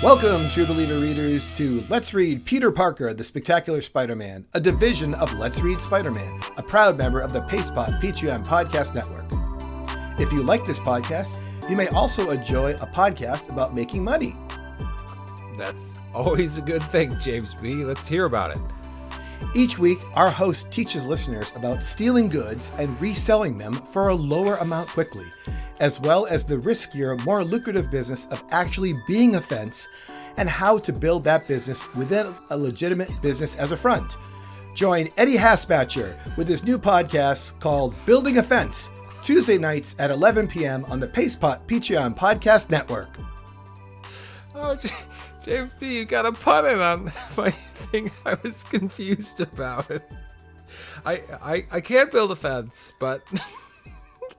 Welcome, True Believer readers, to Let's Read Peter Parker, the Spectacular Spider-Man, a division of Let's Read Spider-Man, a proud member of the PPtSSM podcast network. If you like this podcast, you may also enjoy a podcast about making money. That's always a good thing, James B. Let's hear about it. Each week, our host teaches listeners about stealing goods and reselling them for a lower amount quickly, as well as the riskier, more lucrative business of actually being a fence and how to build that business within a legitimate business as a front. Join Eddie Hasbatcher with his new podcast called Building a Fence, Tuesday nights at 11 p.m. on the PPtSSM podcast network. Oh, James B., you got a pun in on my thing I was confused about. I can't build a fence, but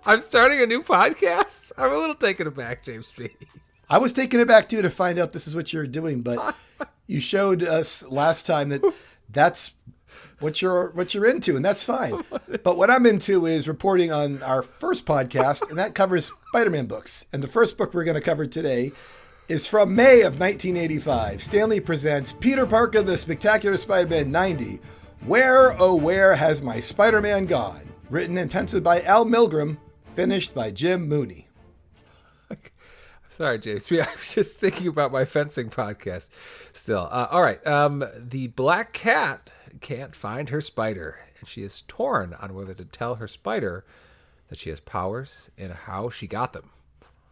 I'm starting a new podcast? I'm a little taken aback, James B. I was taken aback too to find out this is what you're doing, but you showed us last time that that's what you're into, and that's fine. But what I'm into is reporting on our first podcast, and that covers Spider-Man books. And the first book we're going to cover today is from May of 1985. Stanley presents Peter Parker, the Spectacular Spider-Man 90. Where, oh where has my Spider-Man gone? Written and penciled by Al Milgrom, finished by Jim Mooney. Sorry, James. I was just thinking about my fencing podcast still. All right. The Black Cat can't find her spider, and she is torn on whether to tell her spider that she has powers and how she got them.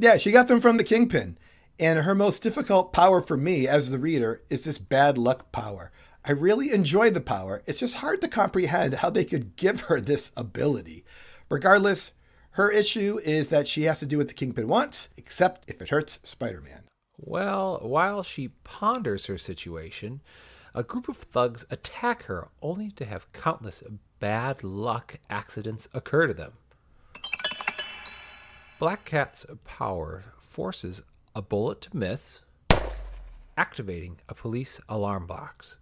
Yeah, she got them from the Kingpin. And her most difficult power for me as the reader is this bad luck power. I really enjoy the power. It's just hard to comprehend how they could give her this ability. Regardless, her issue is that she has to do what the Kingpin wants, except if it hurts Spider-Man. Well, while she ponders her situation, a group of thugs attack her only to have countless bad luck accidents occur to them. Black Cat's power forces a bullet to miss, activating a police alarm box.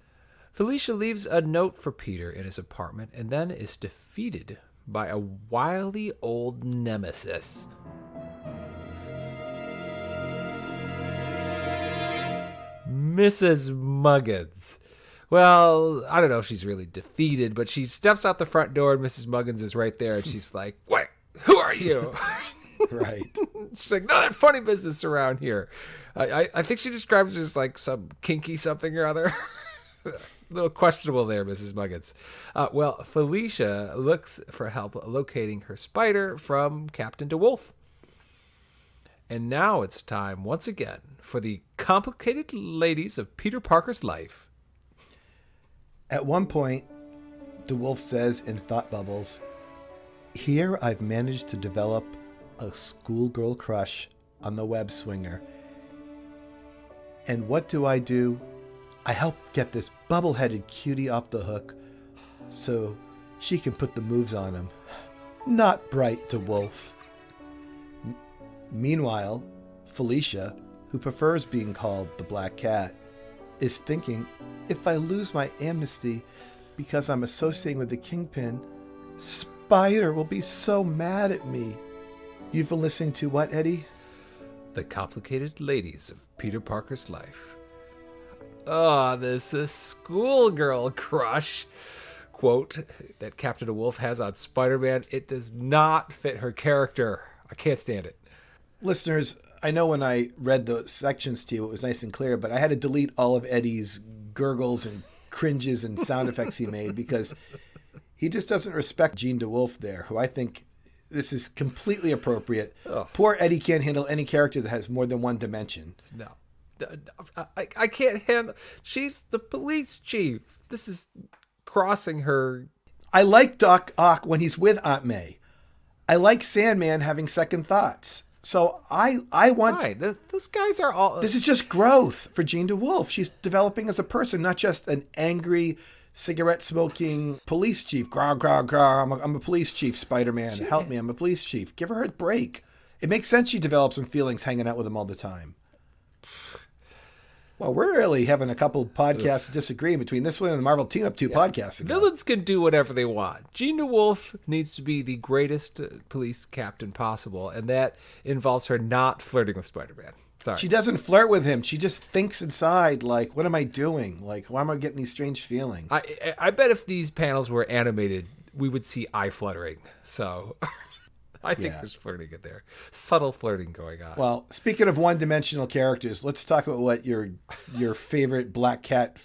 Felicia leaves a note for Peter in his apartment and then is defeated by a wily old nemesis. Mrs. Muggins. Well, I don't know if she's really defeated, but she steps out the front door and Mrs. Muggins is right there and she's like, "Wait, who are you?" Right. She's like, "No, that funny business around here." I think she describes it as like some kinky something or other. A little questionable there, Mrs. Muggins. Well, Felicia looks for help locating her spider from Captain DeWolff. And now it's time, once again, for the complicated ladies of Peter Parker's life. At one point, DeWolff says in Thought Bubbles, "Here I've managed to develop a schoolgirl crush on the web swinger. And what do? I help get this bubble-headed cutie off the hook so she can put the moves on him. Not bright, DeWolff." Meanwhile, Felicia, who prefers being called the Black Cat, is thinking, if I lose my amnesty because I'm associating with the Kingpin, Spider will be so mad at me. You've been listening to what, Eddie? The complicated ladies of Peter Parker's life. Oh, this is schoolgirl crush quote that Captain DeWolff has on Spider-Man. It does not fit her character. I can't stand it. Listeners, I know when I read the sections to you, it was nice and clear, but I had to delete all of Eddie's gurgles and cringes and sound effects he made because he just doesn't respect Jean DeWolff there, who I think this is completely appropriate. Ugh. Poor Eddie can't handle any character that has more than one dimension. No. I can't handle. She's the police chief. This is crossing her. I like Doc Ock when he's with Aunt May. I like Sandman having second thoughts. So I want. Fine. Those guys are all. This is just growth for Jean DeWolff. She's developing as a person, not just an angry, cigarette-smoking police chief. Grah, grah, grah. I'm a police chief, Spider-Man. Help me, I'm a police chief. Give her a break. It makes sense she develops some feelings hanging out with him all the time. Well, we're really having a couple podcasts disagreeing between this one and the Marvel Team Up 2 podcasts ago. Villains can do whatever they want. Jean DeWolff needs to be the greatest police captain possible, and that involves her not flirting with Spider-Man. Sorry. She doesn't flirt with him. She just thinks inside, like, what am I doing? Like, why am I getting these strange feelings? I bet if these panels were animated, we would see eye fluttering. So I think there's flirting in there. Subtle flirting going on. Well, speaking of one-dimensional characters, let's talk about what your favorite Black Cat,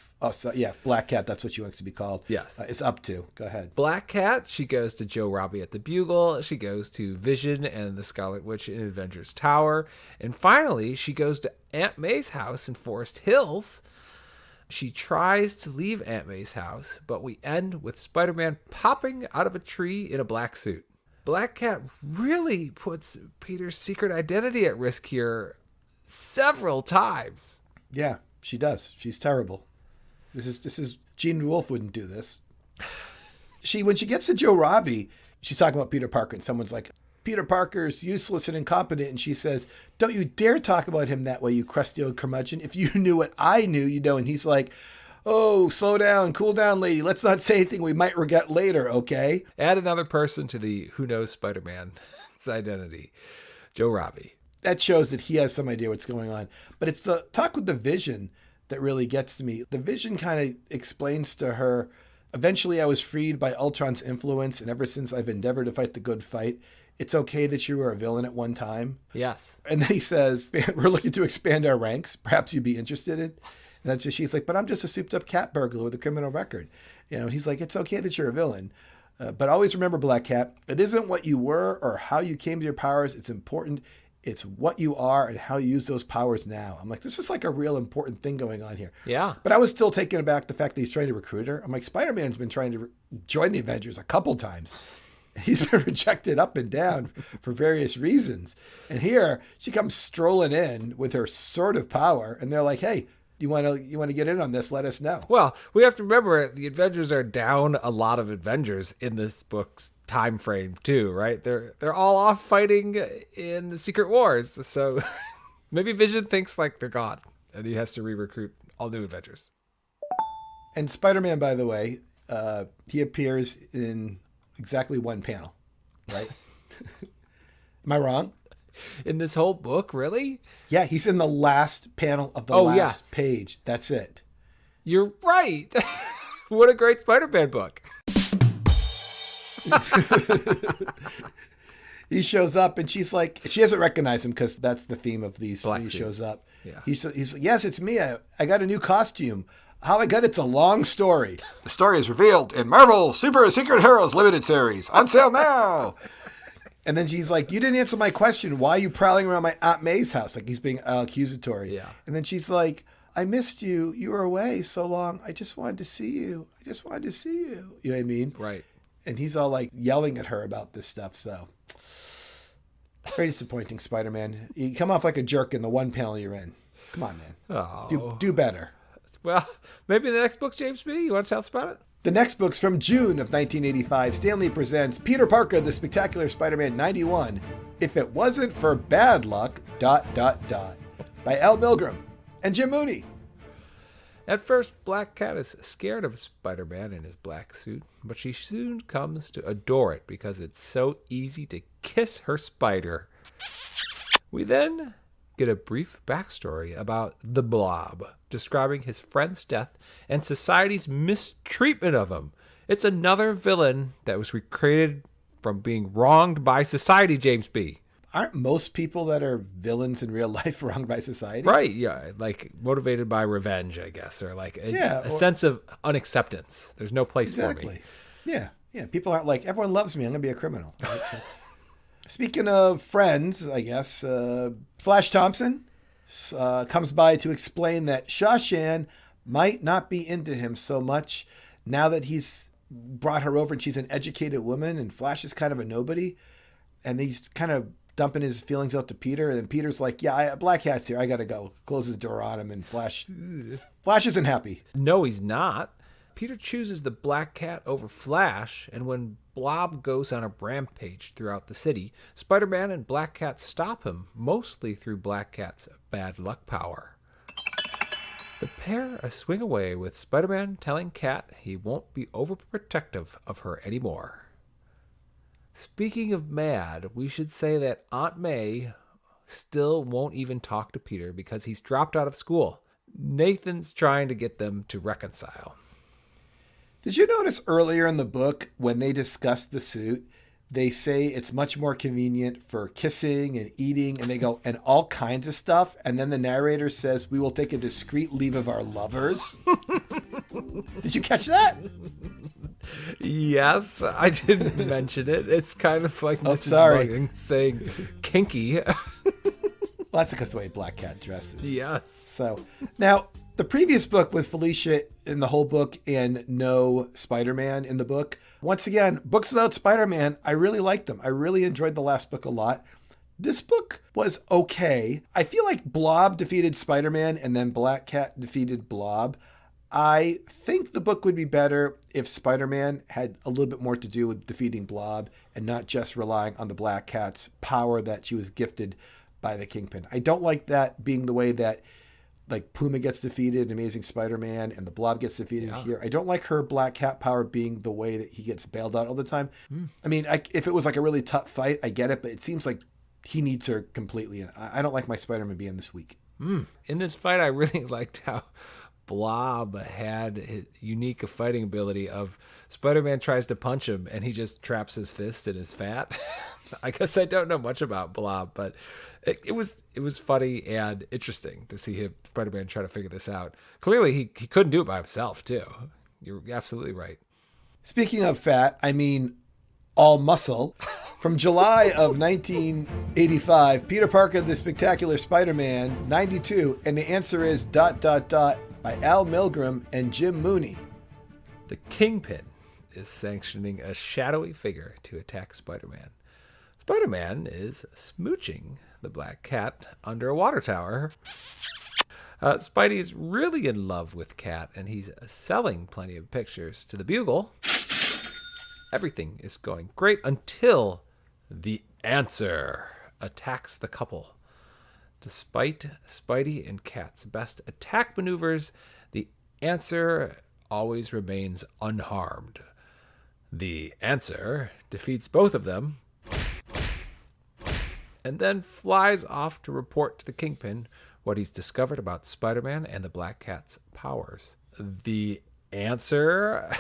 Black Cat, that's what she wants to be called, is up to. Go ahead. Black Cat, she goes to Joe Robbie at the Bugle. She goes to Vision and the Scarlet Witch in Avengers Tower. And finally, she goes to Aunt May's house in Forest Hills. She tries to leave Aunt May's house, but we end with Spider-Man popping out of a tree in a black suit. Black Cat really puts Peter's secret identity at risk here several times. Yeah, she does. She's terrible. This is Jean DeWolff wouldn't do this. When she gets to Joe Robbie, she's talking about Peter Parker, and someone's like, Peter Parker's useless and incompetent, and she says, don't you dare talk about him that way, you crusty old curmudgeon. If you knew what I knew, you know. And he's like, oh, slow down, cool down, lady. Let's not say anything we might regret later, okay? Add another person to the Who Knows Spider-Man's identity, Joe Robbie. That shows that he has some idea what's going on. But it's the talk with the Vision that really gets to me. The Vision kind of explains to her, eventually I was freed by Ultron's influence, and ever since I've endeavored to fight the good fight. It's okay that you were a villain at one time. Yes. And then he says, we're looking to expand our ranks. Perhaps you'd be interested in. And that's just, she's like, but I'm just a souped up cat burglar with a criminal record. He's like, it's okay that you're a villain. But always remember, Black Cat, it isn't what you were or how you came to your powers. It's important. It's what you are and how you use those powers now. I'm like, this is like a real important thing going on here. Yeah. But I was still taken aback the fact that he's trying to recruit her. I'm like, Spider-Man's been trying to join the Avengers a couple times. He's been rejected up and down for various reasons. And here she comes strolling in with her sword of power. And they're like, hey, you want to get in on this? Let us know. Well, we have to remember the Avengers are down a lot of Avengers in this book's time frame too, right? They're all off fighting in the Secret Wars. So maybe Vision thinks like they're gone and he has to re-recruit all new Avengers. And Spider-Man, by the way, he appears in exactly one panel, right? Am I wrong? In this whole book, really? Yeah, he's in the last panel of the last page. That's it. You're right. What a great Spider-Man book. He shows up and she's like, she doesn't recognize him because that's the theme of these. He shows up. Yeah. He's like, yes, it's me. I got a new costume. How I got it's a long story. The story is revealed in Marvel Super Secret Heroes Limited Series. On sale now. And then she's like, you didn't answer my question. Why are you prowling around my Aunt May's house? Like he's being accusatory. Yeah. And then she's like, I missed you. You were away so long. I just wanted to see you. You know what I mean? Right. And he's all like yelling at her about this stuff. So very disappointing, Spider-Man. You come off like a jerk in the one panel you're in. Come on, man. Oh. Do better. Well, maybe the next book, James B. You want to tell us about it? The next book's from June of 1985. Stan Lee presents Peter Parker, The Spectacular Spider-Man 91, If It Wasn't for Bad Luck, ... by L. Milgrom and Jim Mooney. At first, Black Cat is scared of Spider-Man in his black suit, but she soon comes to adore it because it's so easy to kiss her spider. We then get a brief backstory about the Blob, describing his friend's death and society's mistreatment of him. It's another villain that was recreated from being wronged by society, James B. Aren't most people that are villains in real life wronged by society? Right, yeah, like motivated by revenge, I guess, or like a sense of unacceptance. There's no place for me. Yeah. People aren't like, everyone loves me, I'm going to be a criminal. Right? So, speaking of friends, I guess, Flash Thompson comes by to explain that Shashan might not be into him so much now that he's brought her over and she's an educated woman and Flash is kind of a nobody. And he's kind of dumping his feelings out to Peter. And then Peter's like, yeah, Black Cat's here. I got to go. Closes the door on him and Flash isn't happy. No, he's not. Peter chooses the Black Cat over Flash, and when Blob goes on a rampage throughout the city, Spider-Man and Black Cat stop him, mostly through Black Cat's bad luck power. The pair swing away with Spider-Man telling Cat he won't be overprotective of her anymore. Speaking of mad, we should say that Aunt May still won't even talk to Peter because he's dropped out of school. Nathan's trying to get them to reconcile. Did you notice earlier in the book when they discuss the suit, they say it's much more convenient for kissing and eating, and they go, and all kinds of stuff. And then the narrator says, we will take a discreet leave of our lovers. Did you catch that? Yes, I didn't mention it. It's kind of like Mrs. Mugging saying kinky. Well, that's because of the way Black Cat dresses. Yes. So now the previous book with Felicia in the whole book and no Spider-Man in the book. Once again, books without Spider-Man, I really liked them. I really enjoyed the last book a lot. This book was okay. I feel like Blob defeated Spider-Man and then Black Cat defeated Blob. I think the book would be better if Spider-Man had a little bit more to do with defeating Blob and not just relying on the Black Cat's power that she was gifted by the Kingpin. I don't like that being the way that like Puma gets defeated in Amazing Spider-Man and the Blob gets defeated here. I don't like her Black Cat power being the way that he gets bailed out all the time. I mean, if it was like a really tough fight, I get it, but it seems like he needs her completely. I don't like my Spider-Man being this weak. In this fight, I really liked how Blob had his unique fighting ability of Spider-Man tries to punch him and he just traps his fist in his fat. I guess I don't know much about Blob, but it was funny and interesting to see him, Spider-Man, try to figure this out. Clearly, he couldn't do it by himself, too. You're absolutely right. Speaking of fat, I mean all muscle. From July of 1985, Peter Parker, The Spectacular Spider-Man, 92, and the answer is ... by Al Milgrom and Jim Mooney. The Kingpin is sanctioning a shadowy figure to attack Spider-Man. Spider-Man is smooching the Black Cat under a water tower. Spidey's really in love with Cat, and he's selling plenty of pictures to the Bugle. Everything is going great until the Answer attacks the couple. Despite Spidey and Cat's best attack maneuvers, the Answer always remains unharmed. The Answer defeats both of them and then flies off to report to the Kingpin what he's discovered about Spider-Man and the Black Cat's powers. The Answer...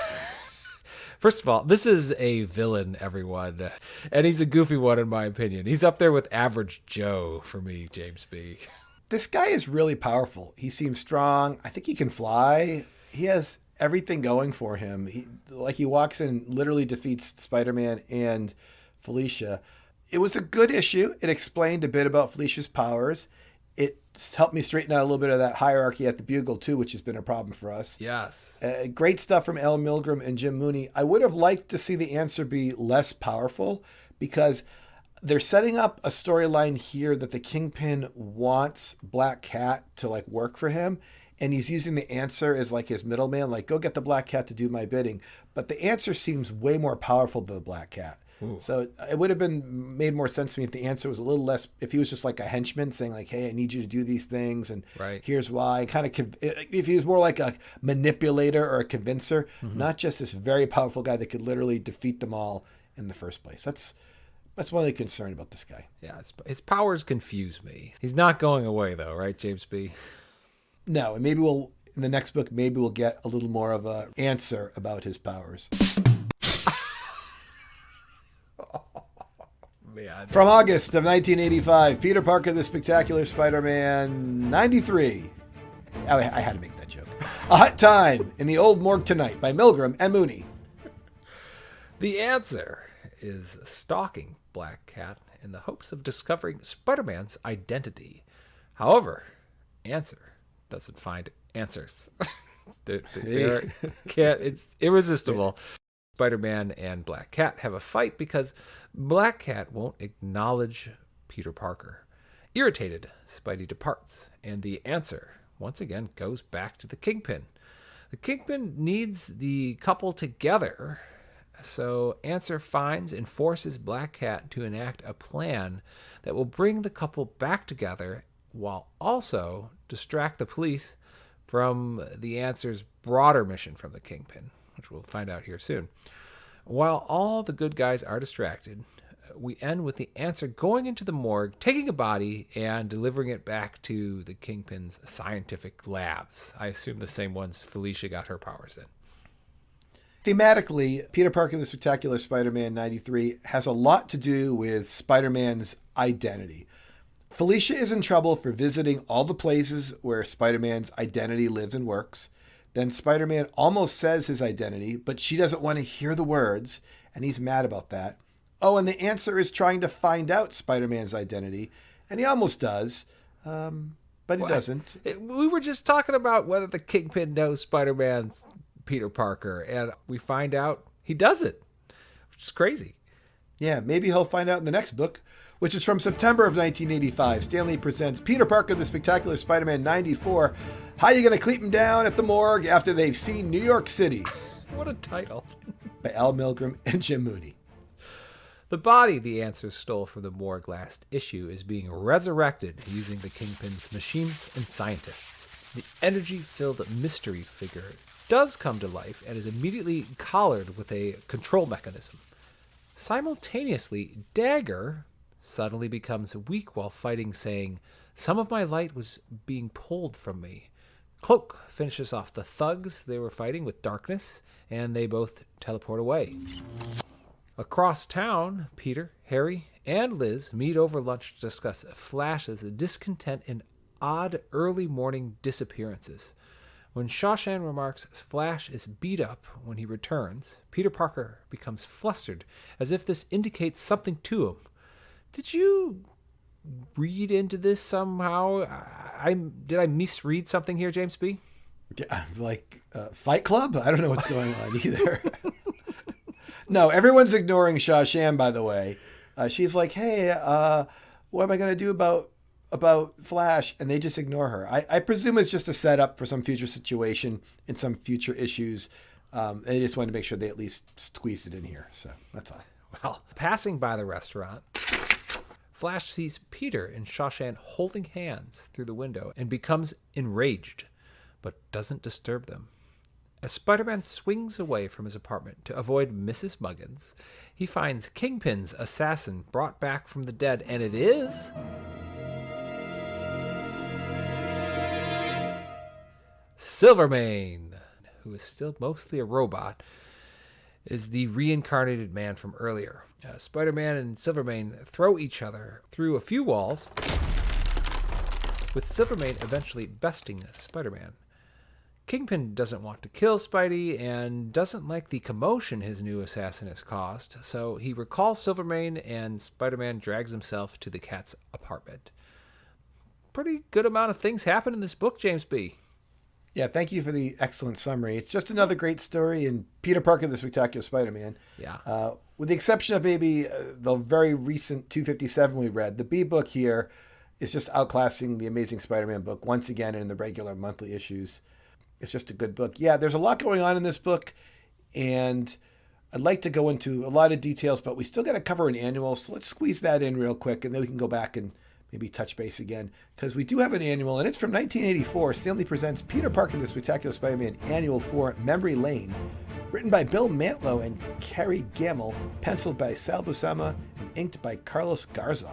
First of all, this is a villain, everyone, and he's a goofy one in my opinion. He's up there with Average Joe for me, James B. This guy is really powerful. He seems strong. I think he can fly. He has everything going for him. He walks in and literally defeats Spider-Man and Felicia. It was a good issue. It explained a bit about Felicia's powers. It helped me straighten out a little bit of that hierarchy at the Bugle, too, which has been a problem for us. Yes. Great stuff from Al Milgrom and Jim Mooney. I would have liked to see the Answer be less powerful because they're setting up a storyline here that the Kingpin wants Black Cat to like work for him. And he's using the Answer as like his middleman, like, go get the Black Cat to do my bidding. But the Answer seems way more powerful than the Black Cat. Ooh. So it would have been made more sense to me if the Answer was a little less, if he was just like a henchman saying like, hey, I need you to do these things. And here's why. Kind of, if he was more like a manipulator or a convincer, not just this very powerful guy that could literally defeat them all in the first place. That's one of the concern about this guy. Yeah, his powers confuse me. He's not going away though, right, James B? No, and maybe in the next book, maybe we'll get a little more of an answer about his powers. Man. From August of 1985, Peter Parker, The Spectacular Spider-Man, 93. I had to make that joke. A Hot Time in the Old Morgue Tonight by Milgrom and Mooney. The Answer is stalking Black Cat in the hopes of discovering Spider-Man's identity. However, Answer doesn't find answers. It's irresistible. Spider-Man and Black Cat have a fight because Black Cat won't acknowledge Peter Parker. Irritated, Spidey departs, and the Answer once again goes back to the Kingpin. The Kingpin needs the couple together, so Answer finds and forces Black Cat to enact a plan that will bring the couple back together while also distract the police from the Answer's broader mission from the Kingpin, which we'll find out here soon. While all the good guys are distracted, we end with the answer going into the morgue, taking a body, and delivering it back to the Kingpin's scientific labs. I assume the same ones Felicia got her powers in. Thematically, Peter Parker the Spectacular Spider-Man 93 has a lot to do with Spider-Man's identity. Felicia is in trouble for visiting all the places where Spider-Man's identity lives and works. Then Spider-Man almost says his identity, but she doesn't want to hear the words, and he's mad about that. Oh, and the answer is trying to find out Spider-Man's identity, and he almost does, but he doesn't. We were just talking about whether the Kingpin knows Spider-Man's Peter Parker, and we find out he doesn't, which is crazy. Yeah, maybe he'll find out in the next book, which is from September of 1985. Stan Lee presents Peter Parker the Spectacular Spider-Man 94. How you gonna keep him down at the morgue after they've seen New York City? What a title. By Al Milgrom and Jim Mooney. The body the Answers stole from the morgue last issue is being resurrected using the Kingpin's machines and scientists. The energy-filled mystery figure does come to life and is immediately collared with a control mechanism. Simultaneously, Dagger suddenly becomes weak while fighting, saying, "Some of my light was being pulled from me." Cloak finishes off the thugs they were fighting with darkness, and they both teleport away. Across town, Peter, Harry, and Liz meet over lunch to discuss Flash's discontent and odd early morning disappearances. When Shawshan remarks Flash is beat up when he returns, Peter Parker becomes flustered, as if this indicates something to him. Did you read into this somehow? Did I misread something here, James B? Yeah, like Fight Club? I don't know what's going on either. No, everyone's ignoring Shawshan, by the way. She's like, hey, what am I going to do about Flash? And they just ignore her. I presume it's just a setup for some future situation in some future issues. They just wanted to make sure they at least squeezed it in here. So that's all. Well, passing by the restaurant, Flash sees Peter and Shawshan holding hands through the window and becomes enraged, but doesn't disturb them. As Spider-Man swings away from his apartment to avoid Mrs. Muggins, he finds Kingpin's assassin brought back from the dead, and it is Silvermane, who is still mostly a robot, is the reincarnated man from earlier. Spider-Man and Silvermane throw each other through a few walls, with Silvermane eventually besting Spider-Man. Kingpin doesn't want to kill Spidey and doesn't like the commotion his new assassin has caused, so he recalls Silvermane and Spider-Man drags himself to the cat's apartment. Pretty good amount of things happen in this book, James B. Yeah, thank you for the excellent summary. It's just another great story in Peter Parker, the Spectacular Spider-Man. Yeah. With the exception of maybe the very recent 257 we read, the B book here is just outclassing the Amazing Spider-Man book once again in the regular monthly issues. It's just a good book. Yeah, there's a lot going on in this book, and I'd like to go into a lot of details, but we still got to cover an annual, so let's squeeze that in real quick, and then we can go back and maybe touch base again, because we do have an annual, and it's from 1984. Stan Lee presents Peter Parker, the Spectacular Spider-Man Annual 4, Memory Lane, written by Bill Mantlo and Kerry Gammill, penciled by Sal Buscema, and inked by Carlos Garzon.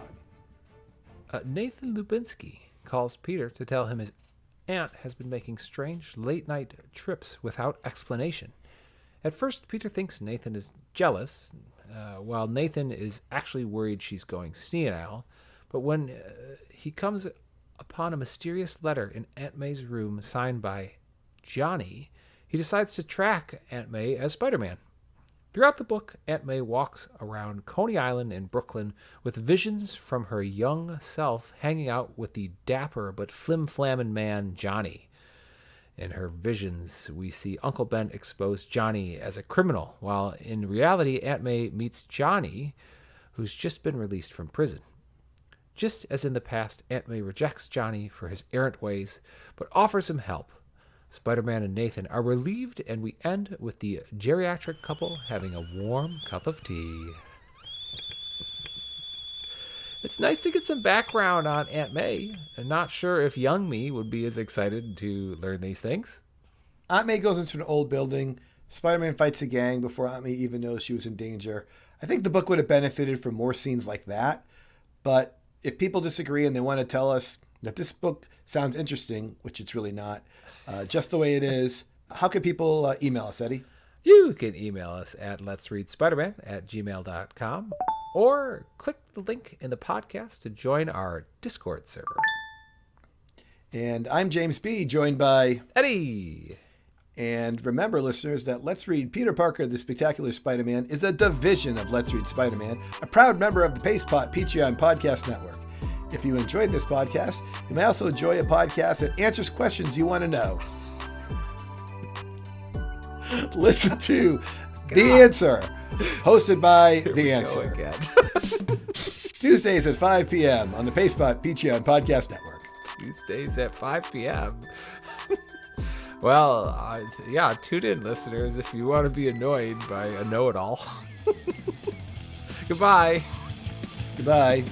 Nathan Lubinsky calls Peter to tell him his aunt has been making strange late-night trips without explanation. At first, Peter thinks Nathan is jealous, while Nathan is actually worried she's going senile. But when he comes upon a mysterious letter in Aunt May's room signed by Johnny, he decides to track Aunt May as Spider-Man. Throughout the book, Aunt May walks around Coney Island in Brooklyn with visions from her young self hanging out with the dapper but flim-flamming man Johnny. In her visions, we see Uncle Ben expose Johnny as a criminal, while in reality, Aunt May meets Johnny, who's just been released from prison. Just as in the past, Aunt May rejects Johnny for his errant ways, but offers him help. Spider-Man and Nathan are relieved, and we end with the geriatric couple having a warm cup of tea. It's nice to get some background on Aunt May. I'm not sure if young me would be as excited to learn these things. Aunt May goes into an old building. Spider-Man fights a gang before Aunt May even knows she was in danger. I think the book would have benefited from more scenes like that. But if people disagree and they want to tell us that this book sounds interesting, which it's really not, just the way it is, how can people email us, Eddie? You can email us at letsreadspiderman@gmail.com or click the link in the podcast to join our Discord server. And I'm James B., joined by Eddie. And remember, listeners, that Let's Read Peter Parker, the Spectacular Spider-Man is a division of Let's Read Spider-Man, a proud member of the Patreon Podcast Network. If you enjoyed this podcast, you may also enjoy a podcast that answers questions you want to know. Listen to The Answer, hosted by The Answer. Tuesdays at 5 p.m. on the Patreon Podcast Network. Tuesdays at 5 p.m. Well, yeah, tune in, listeners, if you want to be annoyed by a know-it-all. Goodbye. Goodbye.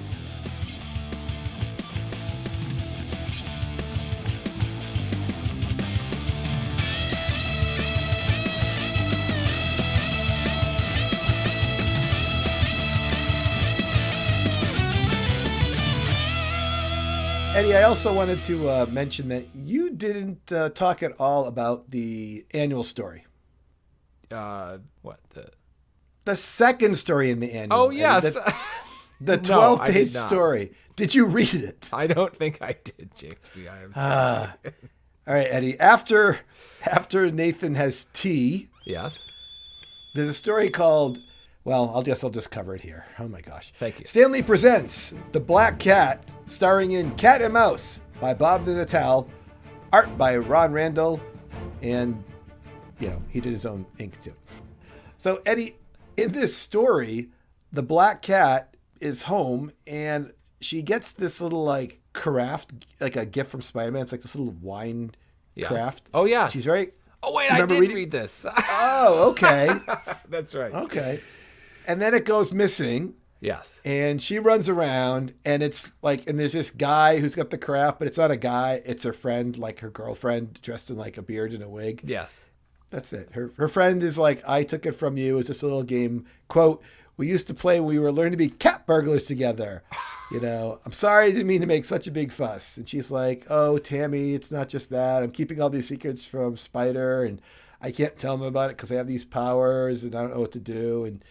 Eddie, I also wanted to mention that you didn't talk at all about the annual story. What? The second story in the annual. Oh, yes. Eddie, the 12-page story. Did you read it? I don't think I did, James B. I am sorry. All right, Eddie. After Nathan has tea. Yes. There's a story called... Well, I'll just cover it here. Oh my gosh. Thank you. Stan Lee presents The Black Cat, starring in Cat and Mouse by Bob Natal, art by Ron Randall, and, he did his own ink too. So, Eddie, in this story, the Black Cat is home and she gets this little, craft, like a gift from Spider-Man. It's like this little wine craft. Oh, yeah. She's very... Oh, wait, I did read this. Oh, okay. That's right. Okay. And then it goes missing. Yes. And she runs around and it's and there's this guy who's got the craft, but it's not a guy. It's her friend, her girlfriend dressed in a beard and a wig. Yes. That's it. Her friend is I took it from you. It's just a little game. Quote, we used to play when we were learning to be cat burglars together. I'm sorry I didn't mean to make such a big fuss. And she's like, oh, Tammy, it's not just that. I'm keeping all these secrets from Spider and I can't tell him about it because I have these powers and I don't know what to do. And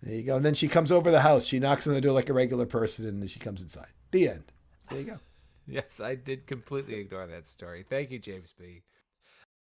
there you go. And then she comes over the house. She knocks on the door like a regular person, and then she comes inside. The end. There you go. Yes, I did completely ignore that story. Thank you, James B.